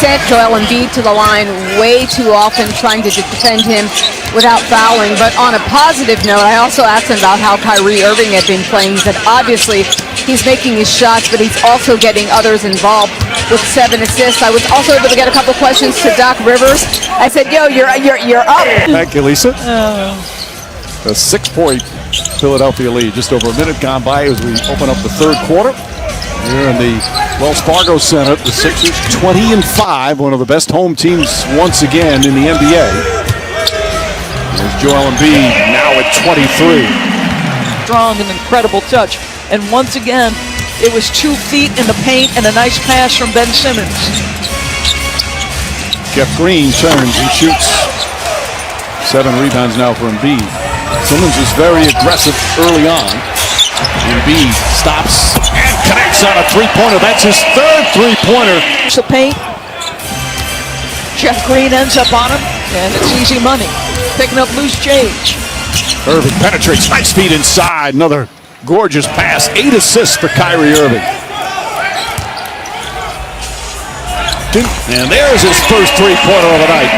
sent Joel Embiid to the line way too often, trying to defend him without fouling. But on a positive note, I also asked him about how Kyrie Irving had been playing. He said, obviously, he's making his shots, but he's also getting others involved with 7 assists. I was also able to get a couple questions to Doc Rivers. I said, yo, you're up. Thank you, Lisa. A 6-point Philadelphia lead. Just over a minute gone by as we open up the third quarter. Here in the Wells Fargo Center, the Sixers 20-5, one of the best home teams once again in the NBA. There's Joel Embiid now at 23. Strong and incredible touch. And once again, it was 2 feet in the paint and a nice pass from Ben Simmons. Jeff Green turns and shoots. 7 rebounds now for Embiid. Simmons was very aggressive early on. Embiid stops and connects on a 3-pointer. That's his 3rd 3-pointer. The paint. Jeff Green ends up on him, and it's easy money. Picking up loose change. Irving penetrates, nice feet inside. Another gorgeous pass. 8 assists for Kyrie Irving. And there's his first 3-pointer of the night.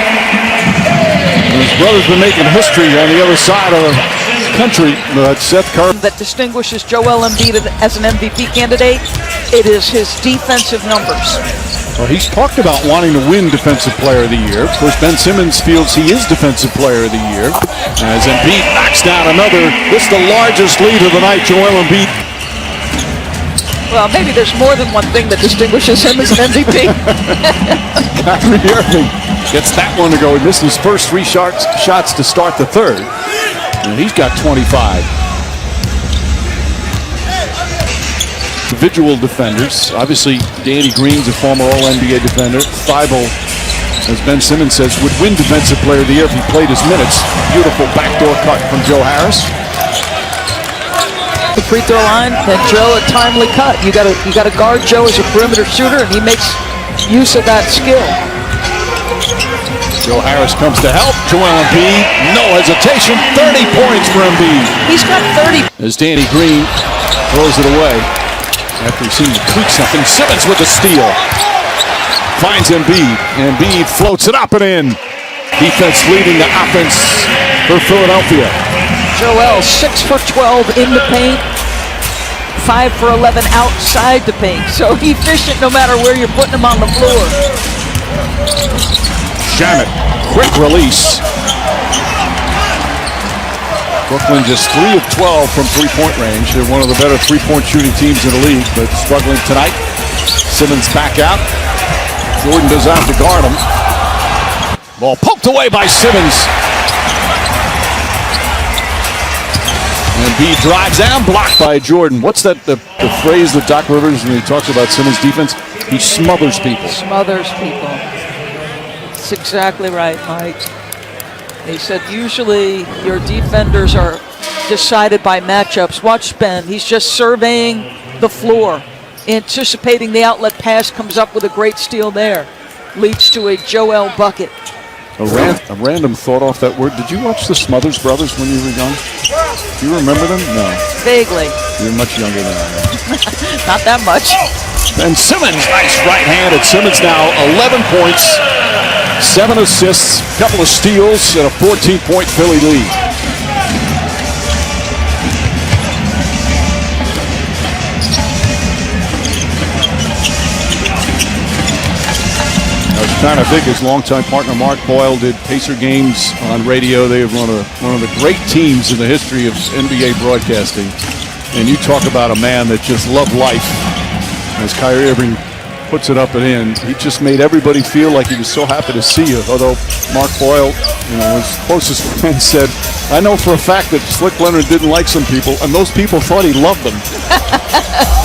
His brother's been making history on the other side of the country, but Seth Curry. That distinguishes Joel Embiid as an MVP candidate, it is his defensive numbers. Well, he's talked about wanting to win Defensive Player of the Year. Of course, Ben Simmons feels he is Defensive Player of the Year. As Embiid knocks down another, this is the largest lead of the night, Joel Embiid. Well, maybe there's more than one thing that distinguishes him as an MVP. Kyrie Irving gets that one to go. He missed his first 3 shots to start the third. And he's got 25. Individual defenders. Obviously, Danny Green's a former All-NBA defender. Thibault, as Ben Simmons says, would win Defensive Player of the Year if he played his minutes. Beautiful backdoor cut from Joe Harris. The free throw line, and Joe a timely cut. You got to guard Joe as a perimeter shooter, and he makes use of that skill. Joe Harris comes to help. Joel Embiid, no hesitation. 30 points for Embiid. He's got 30. As Danny Green throws it away after he seemed to tweak something. Simmons with the steal. Finds Embiid. Embiid floats it up and in. Defense leading the offense for Philadelphia. Joel 6 for 12 in the paint, 5 for 11 outside the paint. So efficient no matter where you're putting him on the floor. Shamet, quick release. Brooklyn just 3 of 12 from 3-point range. They're one of the better 3-point shooting teams in the league, but struggling tonight. Simmons back out. Jordan does have to guard him. Ball poked away by Simmons. Embiid drives and blocked by Jordan. What's that the phrase that Doc Rivers, when he talks about Simmons' defense? He smothers people. Smothers people. That's exactly right, Mike. He said usually your defenders are decided by matchups. Watch Ben. He's just surveying the floor, anticipating the outlet pass, comes up with a great steal there. Leads to a Joel bucket. A random thought off that word. Did you watch the Smothers Brothers when you were young? Do you remember them? No. Vaguely. You're much younger than I am. Not that much. And Simmons, nice right-handed. Simmons now 11 points, 7 assists, a couple of steals, and a 14-point Philly lead. Trying to think, his longtime partner Mark Boyle did Pacer games on radio. They have one of the great teams in the history of NBA broadcasting. And you talk about a man that just loved life. As Kyrie Irving puts it up and in, he just made everybody feel like he was so happy to see you. Although Mark Boyle, his closest friend said, I know for a fact that Slick Leonard didn't like some people, and those people thought he loved them.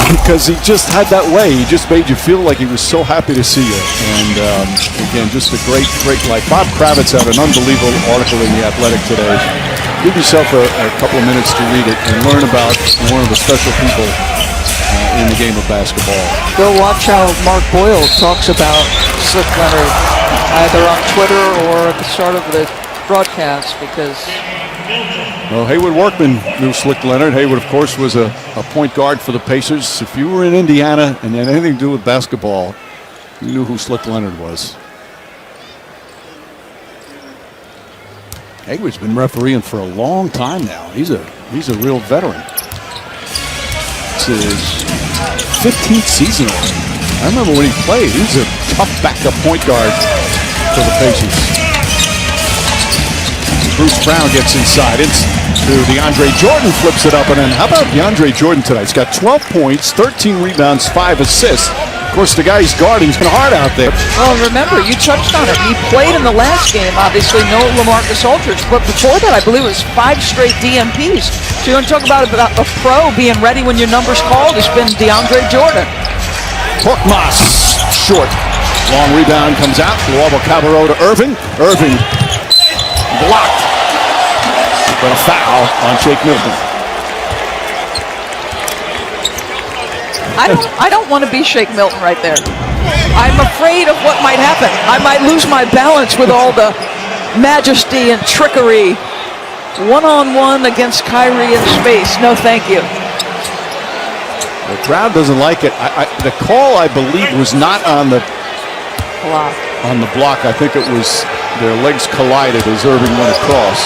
Because he just had that way. He just made you feel like he was so happy to see you. And again, just a great, great life. Bob Kravitz had an unbelievable article in The Athletic today. Give yourself a couple of minutes to read it and learn about one of the special people in the game of basketball. Go watch how Mark Boyle talks about Slick Leonard, either on Twitter or at the start of the broadcast, because... Well, Haywood Workman knew Slick Leonard. Haywood, of course, was a point guard for the Pacers. If you were in Indiana and had anything to do with basketball, You knew who Slick Leonard was. Hayward's been refereeing for a long time now. He's a real veteran. It's his 15th season. I remember when he played. He was a tough backup point guard for the Pacers. Bruce Brown gets inside. It's to DeAndre Jordan, flips it up, and then how about DeAndre Jordan tonight? He's got 12 points, 13 rebounds, 5 assists. Of course, the guy he's guarding's been hard out there. Well, remember, you touched on it. He played in the last game, obviously, no LaMarcus Aldridge. But before that, I believe it was 5 straight DMPs. So you want to talk about a pro being ready when your number's called? It's been DeAndre Jordan. Korkmaz, short. Long rebound comes out. Luavo Cabarro to Irving. Irving blocked. But a foul on Shake Milton. I don't want to be Shake Milton right there. I'm afraid of what might happen. I might lose my balance with all the majesty and trickery. One-on-one against Kyrie in space. No, thank you. The crowd doesn't like it. The call, I believe, was not on the block. On the block. I think it was their legs collided as Irving went across.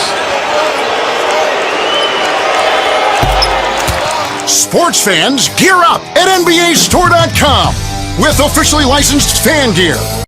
Sports fans, gear up at NBAStore.com with officially licensed fan gear.